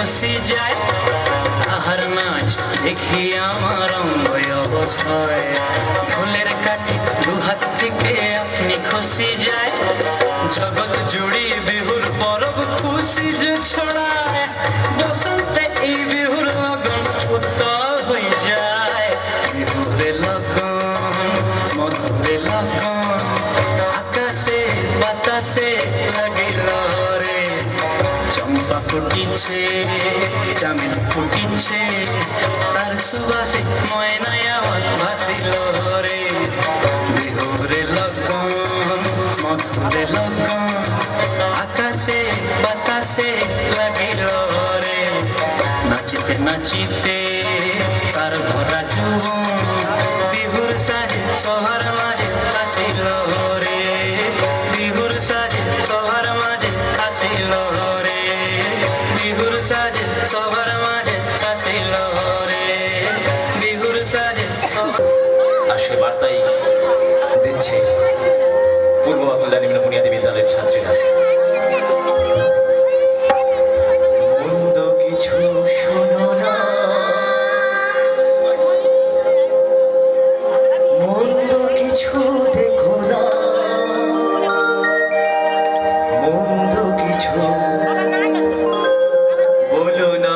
খসি যায় তাহার নাচ দেখি আমার অঙ্গ অবসায় ফুলের কাটি দুহাত থেকে আপনি খসি যায় জগৎ জুড়ি বিহুর পরব খুশি যে ছড়ায় বসন্তে এই বিহুর লগন উত্তল হয়ে যায় বিহুরে লগন মধুরে লগন আকাশে বাতাসে লাগিল রে চম্পা ফুটিছে চামেল ফুটিছে তার সুবাসে ময়নায় আমার ভাসিল রে বিহুরে লগন মধুরে লগন আকাশে বাতাসে লাগিল রে নাচিতে নাচিতে তার ভরা জীবন বিহুর সাজে সবার মাঝে আসিল রে বিহুর সাজে সবার মাঝে আসিল রে বিহুর সাজে সবার মাঝে আসিল রে বিহুর সাজে আর সে বার্তাই দিচ্ছে পূর্ব বাকুলদা নিম্ন বুনিয়াদী বিদ্যালয়ের ছাত্রীরা। মন্দ কিছু শোনো না মন্দ কিছু দেখো না মন্দ কিছু বলো না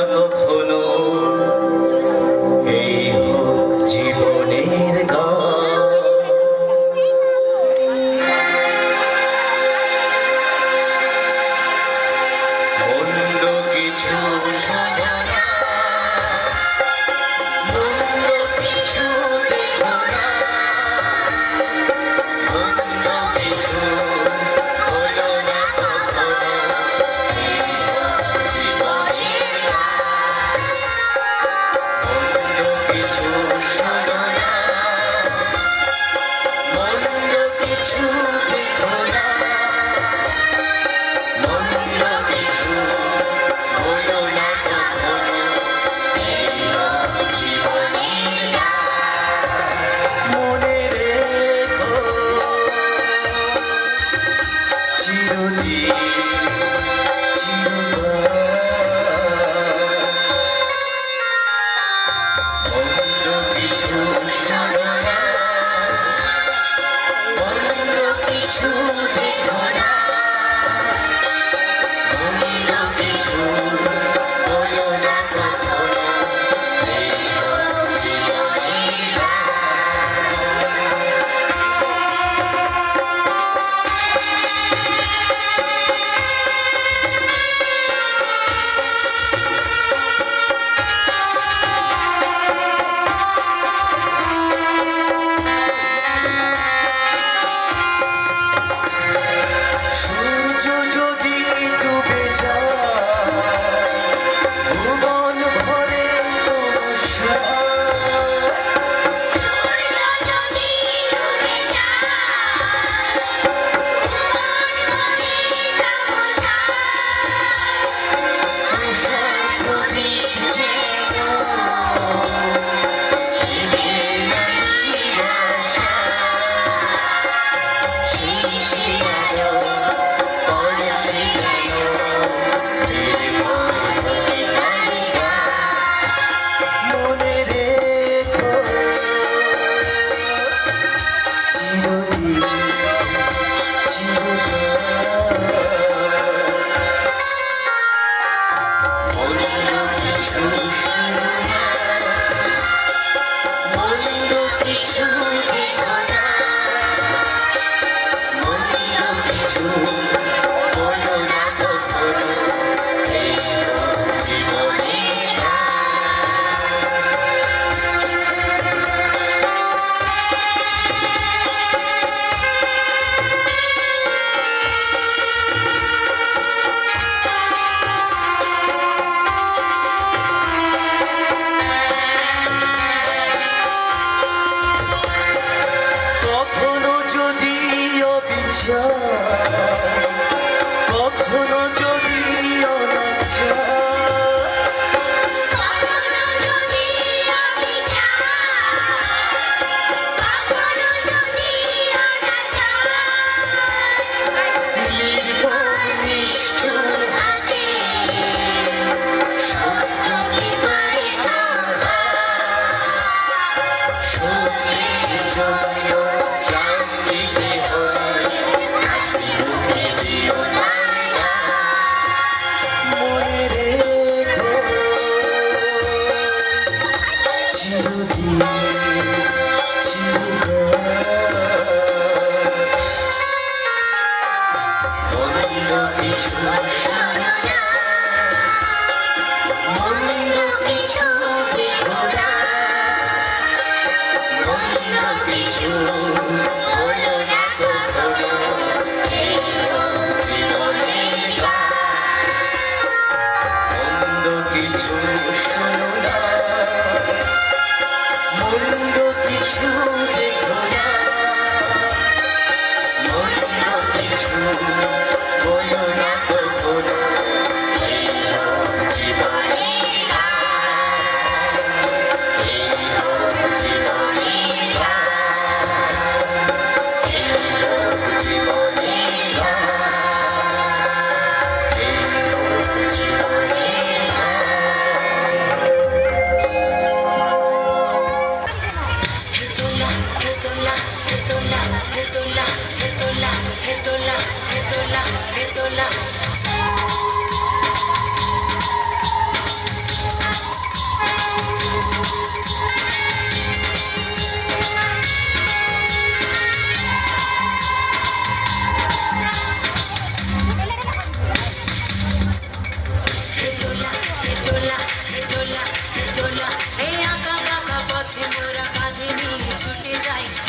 কিছু শোনো না, মন্দ কিছু দেখো না, মন্দ কিছু বলো না কখনো। এই হোক জীবনের গান, এই হোক জীবনের গান, এই হোক জীবনের গান, এই হোক জীবনের গান।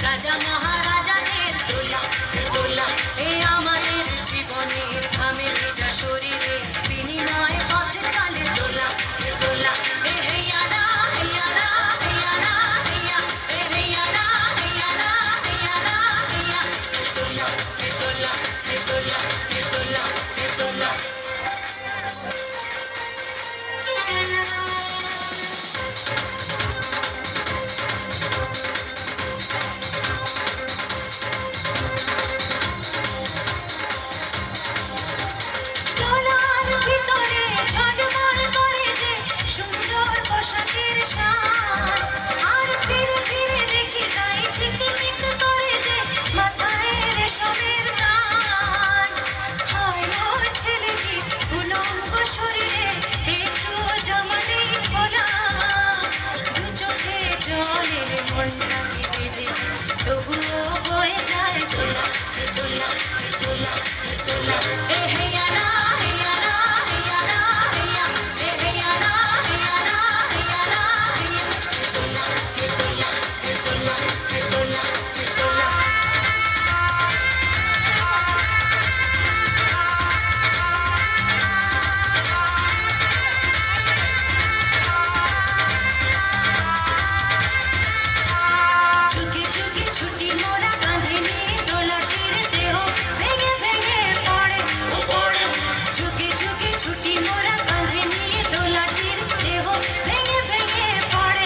রাজা মহারাজাদের দোলা দোলা, এ আমাদের জীবনের ঘামে ভেজা শরীরে বিনিময় পথে চলে দোলা দোলা, এ হেয়ারা হেয়ারা হেয়ারা হেয়া, এ হেয়ারা হেয়ারা হেয়ারা হেয়া, দোলা দোলা দোলা দোলা দোলা। দোলার ভিতরে ঝলমল করে যে সুন্দর পোশাকের শান, আর ফিরে ফিরে দেখি যাই ঝিকমিক করে যে মাথায় রেশমের দান। হায় মোর ছেলেটি উলঙ্গ শরীরে একটু জামা নেই খোলা, দু চোখে জলের মনটাকে বেঁধে তবুও বয়ে যায় দোলা দোলা দোলা দোলা, এ হেয়ারা হেয়ারা হেয়ারা হেয়া, এ হেয়ারা হেয়ারা হেয়ারা হেয়া, দোলা দোলা দোলা দোলা দোলা। যুগে যুগে ছুটি মোরা কাঁধে নিয়ে দোলাটির দেহ ভেঙে ভেঙে পড়ে পড়ে, যুগে যুগে ছুটি মোরা কাঁধে নিয়ে দোলাটির দেহ ভেঙে ভেঙে পড়ে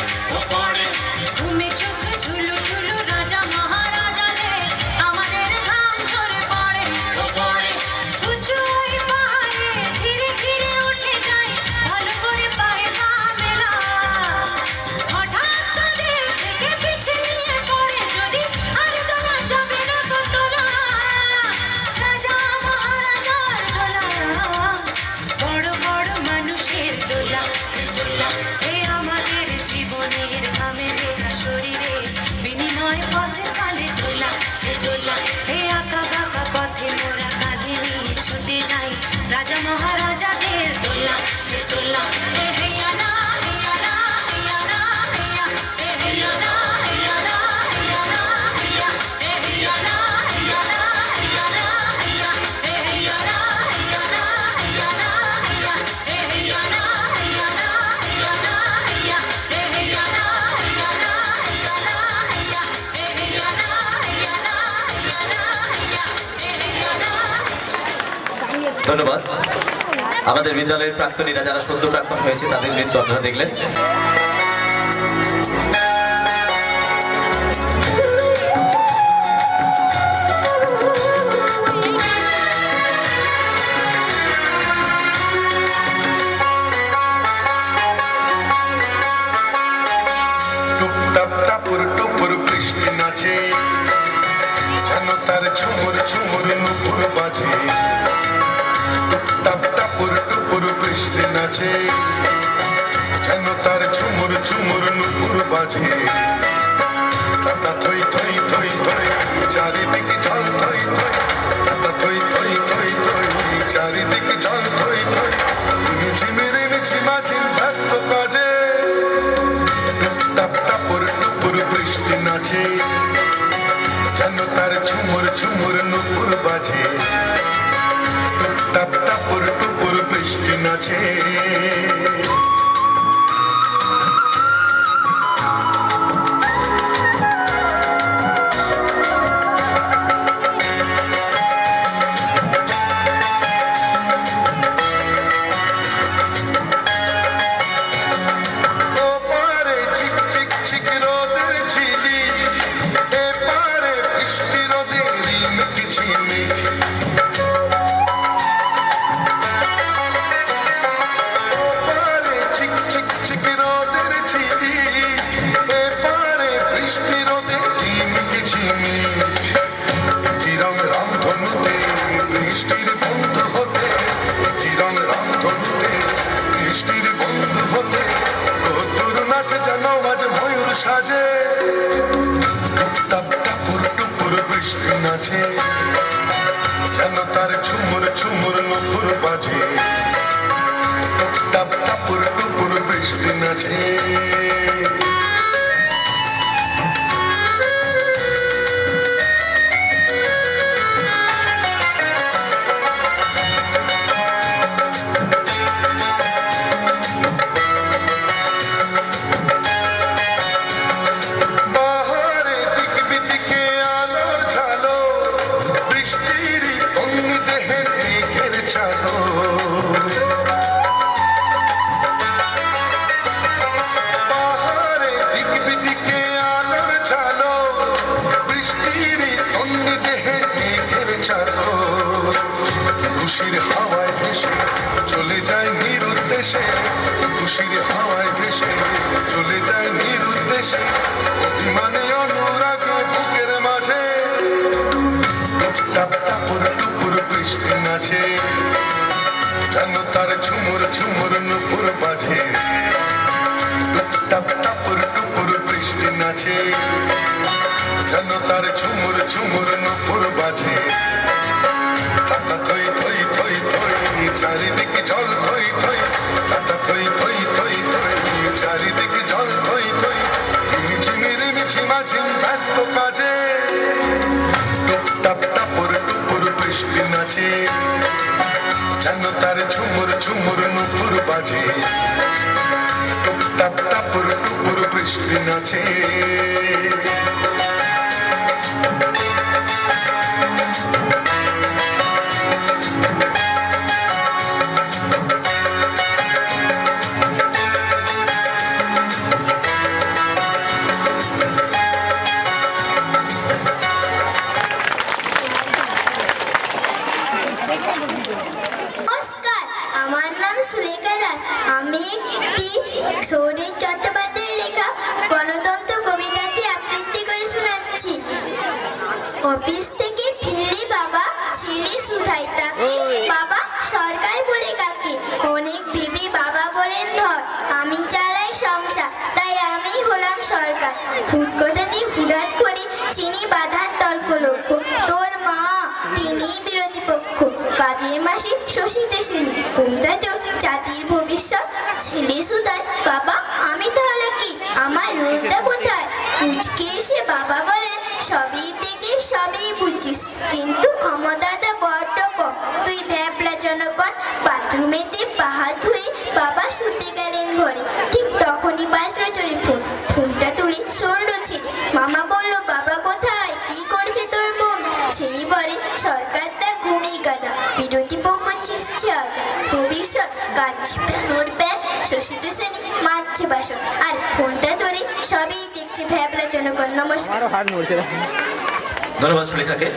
পড়ে, ঘুমে চোখ ঝুলু ঝুলু রাজা মহারাজাদের আমাদের ঘাম ঝরে পড়ে পড়ে, উঁচু ওই পাহাড়ে ধীরে ধীরে উঠে যাই ভালো করে পায়ে পা মেলা, হঠাৎ তাদের থেকে পিছলিয়ে পড়ে যদি আর দোলা যাবে না গো দোলা, রাজা মহারাজার দোলা, বড় বড় মানুষের দোলা দোলা, এ আমাদের জীবনের ঘামে ভেজা শরীরে বিনিময় পথে চলে দোলা দোলা, এ আঁকা বাঁকা পথে মোরা কাঁধে নিয়ে ছুটে যাই রাজা মহারাজাদের দোলা দোলা, এ হেয়ারা হেয়ারা হেয়ারা হেয়া, এ হেয়ারা হেয়ারা হেয়ারা হেয়া, এ হেয়ারা হেয়ারা হেয়ারা হেয়া, এ হেয়ারা হেয়ারা হেয়ারা হেয়া, এ হেয়ারা হেয়ারা হেয়ারা হেয়া, এ হেয়ারা হেয়ারা হেয়ারা হেয়া, এ হেয়ারা হেয়ারা হেয়ারা হেয়া, এ হেয়ারা। ধন্যবাদ। আমাদের বিদ্যালয়ের প্রাক্তনীরা যারা সদ্য প্রাক্তন হয়েছে তাদের নৃত্য আপনারা দেখলেন। টুপটাপ টাপুর টুপুর বৃষ্টি নাচে, যেন তার ঝুমুর ঝুমুর নুপুর বাজে। টুপটাপ টাপুর টুপুর বৃষ্টি নাচে, যেন তার ঝুমুর ঝুমুর নুপুর বাজে। তাতা থই থই থই থই চারিদিকে ঝল থই থই, তাতা থই থই থই থই চারিদিকে ঝল থই থই, ঝিমির ঝিমাঝিম ব্যস্ত কাজে। টুপটাপ টাপুর টুপুর বৃষ্টি নাচে, যেন তার ঝুমুর ঝুমুর নুপুর বাজে। টুপটাপ টাপুর টুপুর বৃষ্টি নাচে। সাজে টুপটাপ টাপুর টুপুর বৃষ্টি নাচে যেন তার ঝুমুর ঝুমুর নুপুর বাজে টুপটাপ টাপুর টুপুর বৃষ্টি নাচে বাহারে দিক বিদিকে আলোর ঝালো বৃষ্টির অগ্নি দেহের মেঘের চাদর বাহারে দিক বিদিকে আলোর ঝালো বৃষ্টির অগ্নি দেহের মেঘের চাদর খুশির হাওয়ায় ভেসে চলে যায় নিরুদ্দেশে খুশির হাওয়ায় ভেসে চলে যায় নিরুদ্দেশে অভিমানে অনুরাগে বুকের মাঝে টুপটাপ টাপুর টুপুর বৃষ্টি নাচে যেন তার ঝুমুর ঝুমুর নুপুর বাজে টুপটাপ টাপুর টুপুর বৃষ্টি নাচে যেন তার ঝুমুর ঝুমুর নুপুর বাজে টাকা থই থই থই থই চারিদিকে জল থই থই টাকা থই থই থই থই চারিদিকে জল থই থই ঝিমিঝিমির ঝিমাঝিম ব্যস্ত কাজে টুপটাপ টাপুর টুপুর বৃষ্টি নাচে যেন তার ঝুমুর ঝুমুর নুপুর বাজে টুপটাপ টাপুর টুপুর বৃষ্টি নাচে নমস্কার, আমার নাম সুলেখা দাস। আমি একটি সৌরেন চট্টোপাধ্যায়ের লেখা গণতন্ত্র কবিতাটি আবৃত্তি করে শোনাচ্ছি। অফিস থেকে ফিরলে বাবা ছেলে সুধাই তাকে বাবা সরকার বলে কাকে অনেক ভেবে বাবা বলেন ধর আমি চালাই সংসার তাই আমি হলাম সরকার ফুটকোটাতে হুড়াট করে চিনি বাঁধার তর্ক লক্ষ্য তোর মা তিনি বিরোধী পক্ষ কাজের মাসে শোষিতে শুনি কোনটা চোর জাতির ভবিষ্যৎ ছেলে সুধাই বাবা আমি তাহলে কি আমার রোলটা কোথায় উচকে এসে বাবা বলেন সবই থেকে সবই বুঝছিস কিন্তু ক্ষমতাটা বড্ড কম তুই ভ্যাবলা জনগণ বাথরুমেতে পাহাড় ধুয়ে বাবা শুতে গেলেন ঘরে ঠিক তখনই বাজলো চোরে ফোনটা তুলে শুনলো ছিল মামা বলল বাবা কোথায় কি করছে তোর বোন সেই বলে সরকারটা ঘুমিয়ে গাদা বিরোধী পক্ষ চিসছে আদা ভবিষ্যৎ গাছ নোট ব্যাগ শোষিত শ্রেণী মারছে বাসন আর ফোনটা ধরে সবই দেখছে ভ্যাবলা জনগণ নমস্কার ধন্যবাদ সুলেখাকে।